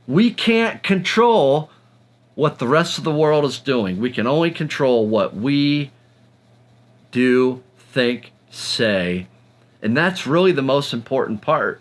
We can't control what the rest of the world is doing. We can only control what we do, think, say. And that's really the most important part.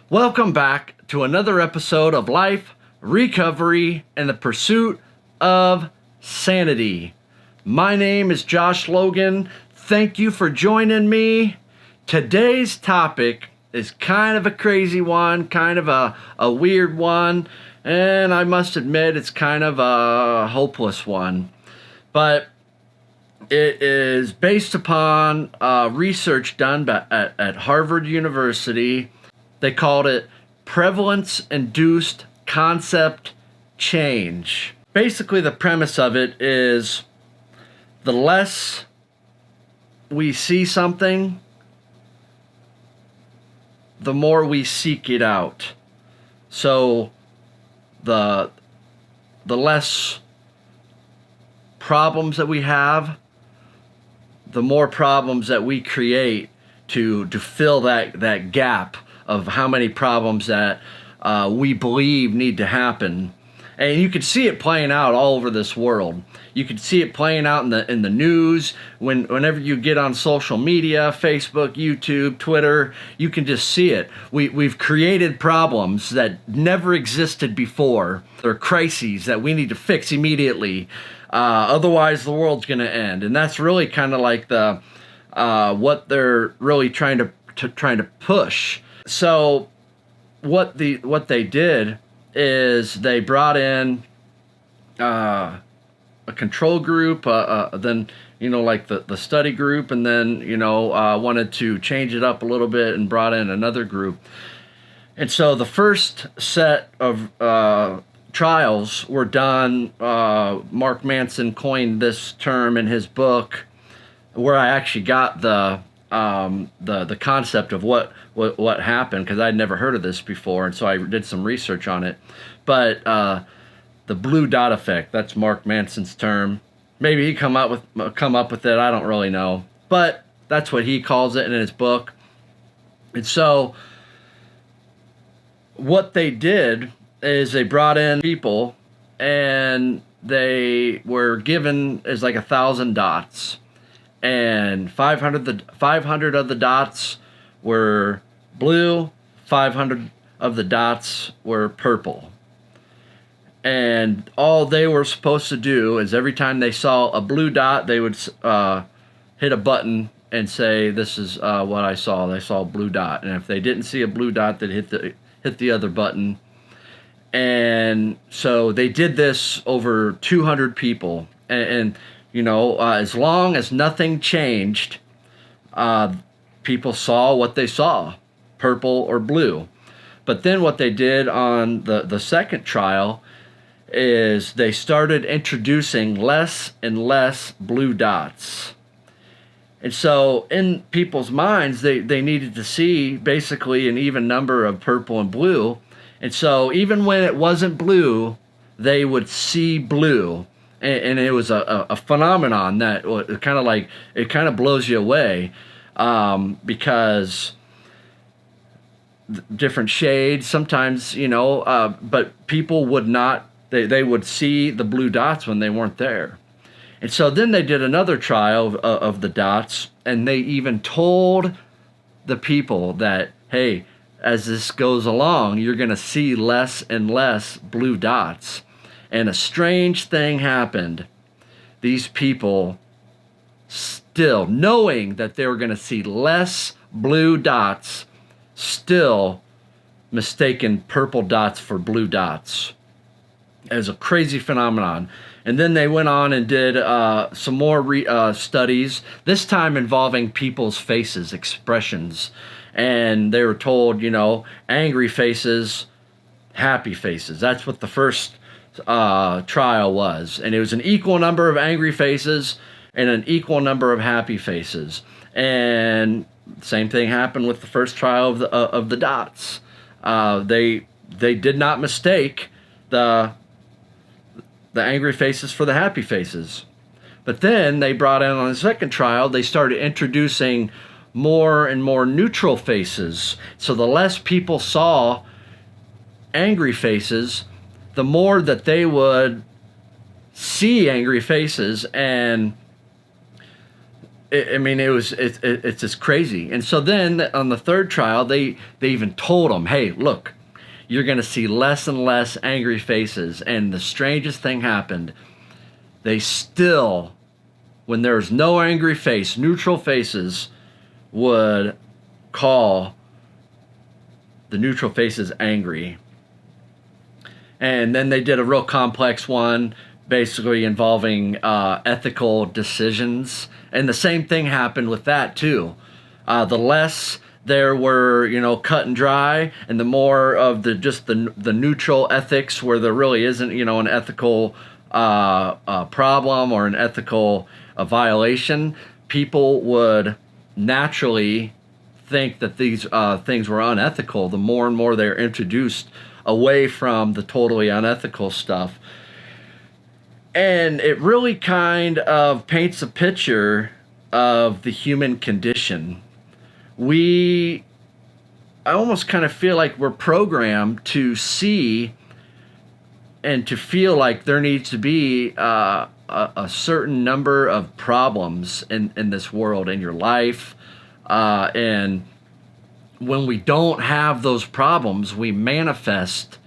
Welcome back to another episode of Life, Recovery, and the Pursuit of Sanity. My name is Josh Logan. Thank you for joining me. Today's topic is kind of a crazy one, kind of a weird one, and I must admit it's kind of a hopeless one. But it is based upon research done at Harvard University. They called it prevalence-induced concept change. Basically, the premise of it is the less we see something, the more we seek it out. So the less problems that we have, the more problems that we create to fill that gap of how many problems that we believe need to happen. And you can see it playing out all over this world. You can see it playing out in the news. Whenever you get on social media, Facebook, YouTube, Twitter, you can just see it. We've created problems that never existed before. They're crises that we need to fix immediately. Otherwise, the world's going to end. And that's really kind of like what they're really trying to push. So what they did is they brought in a control group, then like the study group, and then wanted to change it up a little bit and brought in another group. And so the first set of trials were done. Mark Manson coined this term in his book, where I actually got the concept of what happened, because I'd never heard of this before, and so I did some research on it. But the blue dot effect, that's Mark Manson's term. Maybe he come up with it, I don't really know, but that's what he calls it in his book. And so what they did is they brought in people, and they were given as like 1,000 dots. And 500 of the dots were blue, 500 of the dots were purple. And all they were supposed to do is every time they saw a blue dot, they would hit a button and say, "This is what I saw. They saw a blue dot." And if they didn't see a blue dot, they'd hit the other button. And so they did this over 200 people, and as long as nothing changed, people saw what they saw, purple or blue. But then what they did on the second trial is they started introducing less and less blue dots. And so in people's minds, they needed to see basically an even number of purple and blue. And so even when it wasn't blue, they would see blue. And it was a phenomenon that it kind of blows you away, because different shades sometimes, but people would not, they would see the blue dots when they weren't there. And so then they did another trial of the dots, and they even told the people that, hey, as this goes along, you're going to see less and less blue dots. And a strange thing happened. These people, still knowing that they were going to see less blue dots, still mistaken purple dots for blue dots. It was a crazy phenomenon. And then they went on and did some more studies, this time involving people's faces, expressions. And they were told, angry faces, happy faces. That's what the first trial was, and it was an equal number of angry faces and an equal number of happy faces. And same thing happened with the first trial of the dots. They did not mistake the angry faces for the happy faces. But then they brought in on the second trial, they started introducing more and more neutral faces. So the less people saw angry faces, the more that they would see angry faces. And it's just crazy. And so then on the third trial, they even told them, hey, look, you're going to see less and less angry faces. And the strangest thing happened. They still, when there's no angry face, neutral faces would call the neutral faces angry. And then they did a real complex one, basically involving ethical decisions. And the same thing happened with that too. The less there were, cut and dry, and the more of the neutral ethics where there really isn't, an ethical problem or an ethical violation, people would naturally think that these things were unethical. The more and more they're introduced away from the totally unethical stuff. And it really kind of paints a picture of the human condition. I almost kind of feel like we're programmed to see and to feel like there needs to be a certain number of problems in this world, in your life. And when we don't have those problems, we manifest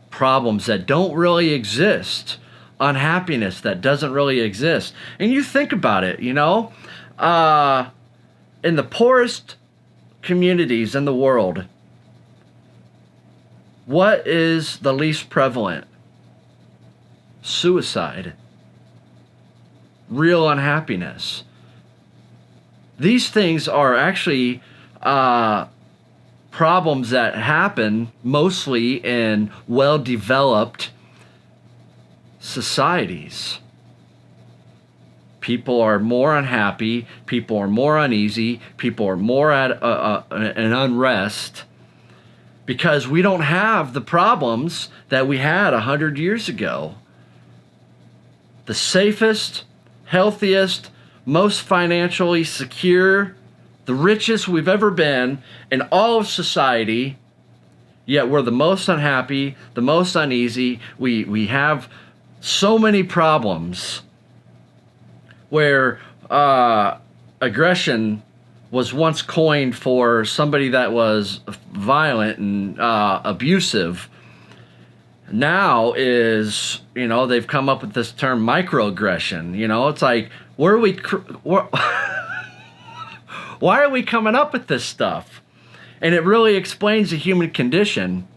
problems that don't really exist. Unhappiness that doesn't really exist. And you think about it, in the poorest communities in the world, what is the least prevalent? Suicide. Real unhappiness. These things are actually problems that happen mostly in well-developed societies. People are more unhappy, people are more uneasy, people are more at an unrest because we don't have the problems that we had 100 years ago. The safest, healthiest, most financially secure, the richest we've ever been in all of society, yet we're the most unhappy, the most uneasy. We have so many problems where aggression was once coined for somebody that was violent and abusive. Now is, they've come up with this term microaggression. It's like, why are we coming up with this stuff? And it really explains the human condition.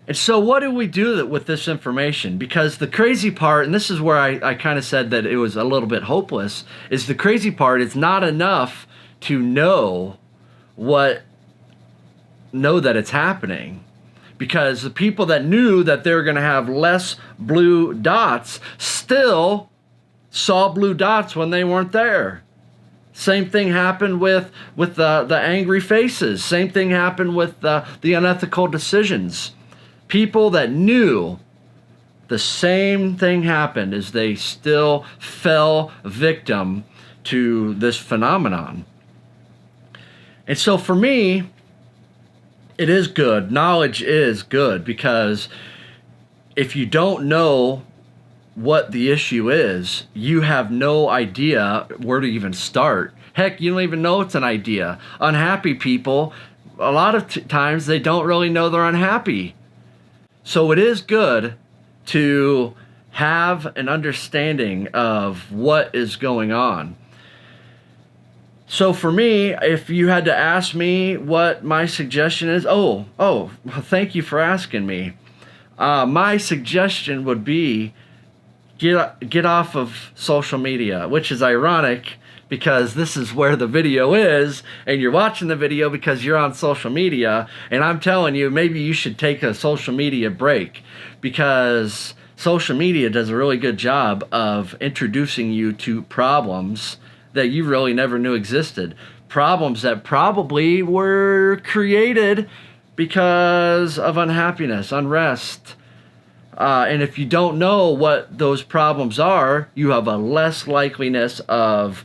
And so what do we do with this information? Because the crazy part, and this is where I kind of said that it was a little bit hopeless, is the crazy part, it's not enough to know that it's happening. Because the people that knew that they were going to have less blue dots still saw blue dots when they weren't there. Same thing happened with the angry faces. Same thing happened with the unethical decisions. People that knew, the same thing happened, as they still fell victim to this phenomenon. And so for me, it is good. Knowledge is good, because if you don't know what the issue is, you have no idea where to even start. Heck, you don't even know it's an idea. Unhappy people, a lot of times they don't really know they're unhappy. So it is good to have an understanding of what is going on. So for me, if you had to ask me what my suggestion is, well, thank you for asking me. My suggestion would be get off of social media, which is ironic because this is where the video is, and you're watching the video because you're on social media, and I'm telling you, maybe you should take a social media break, because social media does a really good job of introducing you to problems that you really never knew existed. Problems that probably were created because of unhappiness, unrest. And if you don't know what those problems are, you have a less likeliness of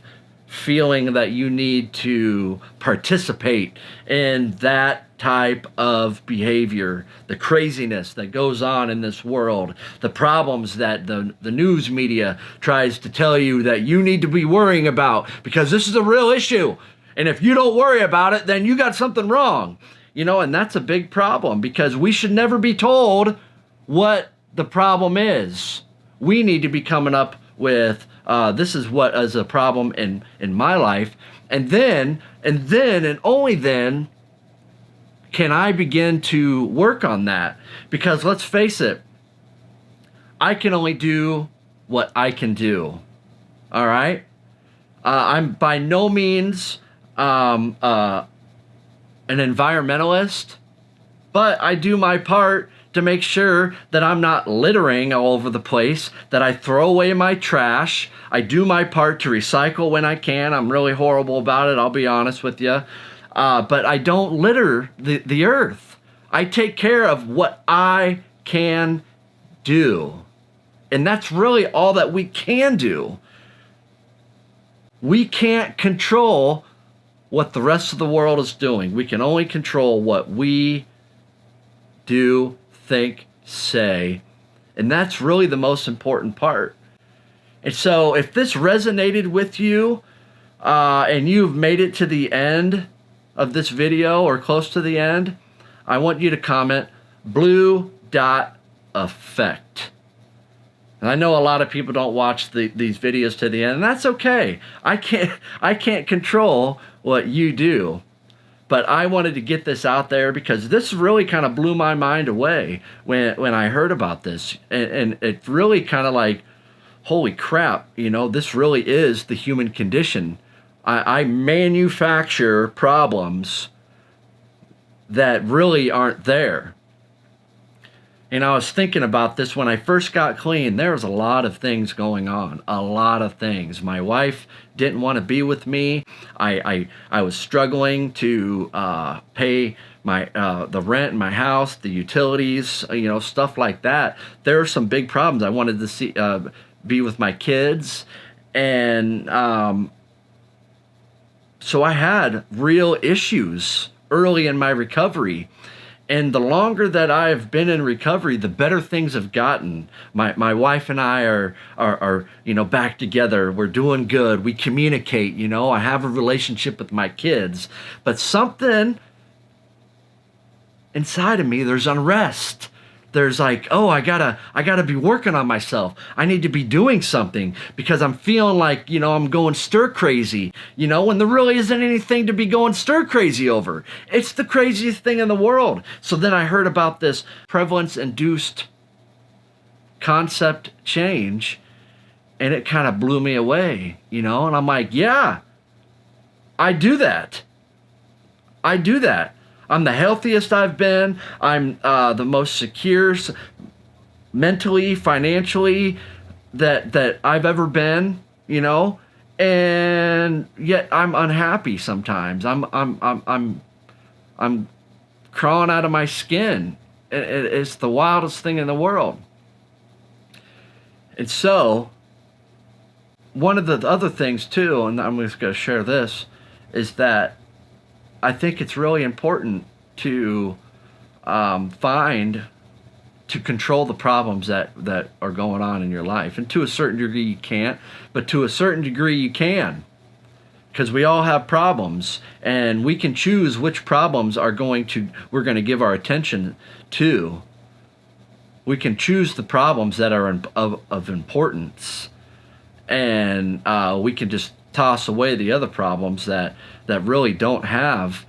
feeling that you need to participate in that type of behavior, the craziness that goes on in this world, the problems that the news media tries to tell you that you need to be worrying about because this is a real issue. And if you don't worry about it, then you got something wrong. And that's a big problem because we should never be told what the problem is. We need to be coming up with, this is what is a problem in my life. And then and only then can I begin to work on that. Because let's face it, I can only do what I can do. All right? I'm by no means an environmentalist, but I do my part to make sure that I'm not littering all over the place, that I throw away my trash. I do my part to recycle when I can. I'm really horrible about it, I'll be honest with you. But I don't litter the earth. I take care of what I can do. And that's really all that we can do. We can't control what the rest of the world is doing. We can only control what we do, think, say. And that's really the most important part. And so if this resonated with you and you've made it to the end of this video or close to the end, I want you to comment blue dot effect. And I know a lot of people don't watch these videos to the end, and that's okay. I can't control what you do. But I wanted to get this out there because this really kind of blew my mind away when I heard about this. And it really kind of like, holy crap, this really is the human condition. I manufacture problems that really aren't there. And I was thinking about this when I first got clean. There was a lot of things going on, a lot of things. My wife didn't want to be with me. I was struggling to pay my the rent in my house, the utilities, stuff like that. There were some big problems. I wanted to be with my kids, and so I had real issues early in my recovery. And the longer that I've been in recovery, the better things have gotten. My wife and I are back together. We're doing good. We communicate, I have a relationship with my kids. But something inside of me, there's unrest. There's like, oh, I gotta be working on myself. I need to be doing something because I'm feeling like, I'm going stir crazy, when there really isn't anything to be going stir crazy over. It's the craziest thing in the world. So then I heard about this prevalence-induced concept change, and it kind of blew me away, and I'm like, yeah, I do that. I'm the healthiest I've been. I'm the most secure mentally, financially that I've ever been, and yet I'm unhappy sometimes. I'm crawling out of my skin. It's the wildest thing in the world. And so one of the other things too, and I'm just going to share this, is that I think it's really important to to control the problems that are going on in your life. And to a certain degree you can't, but to a certain degree you can. Because we all have problems, and we can choose which problems we're going to give our attention to. We can choose the problems that are of importance, and we can just toss away the other problems that really don't have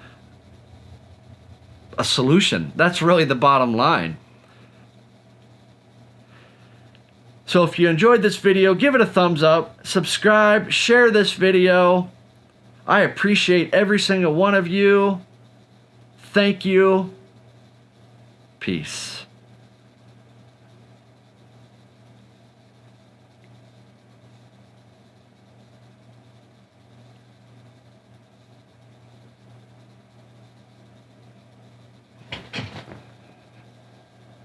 a solution. That's really the bottom line. So if you enjoyed this video, give it a thumbs up, subscribe, share this video. I appreciate every single one of you. Thank you. Peace.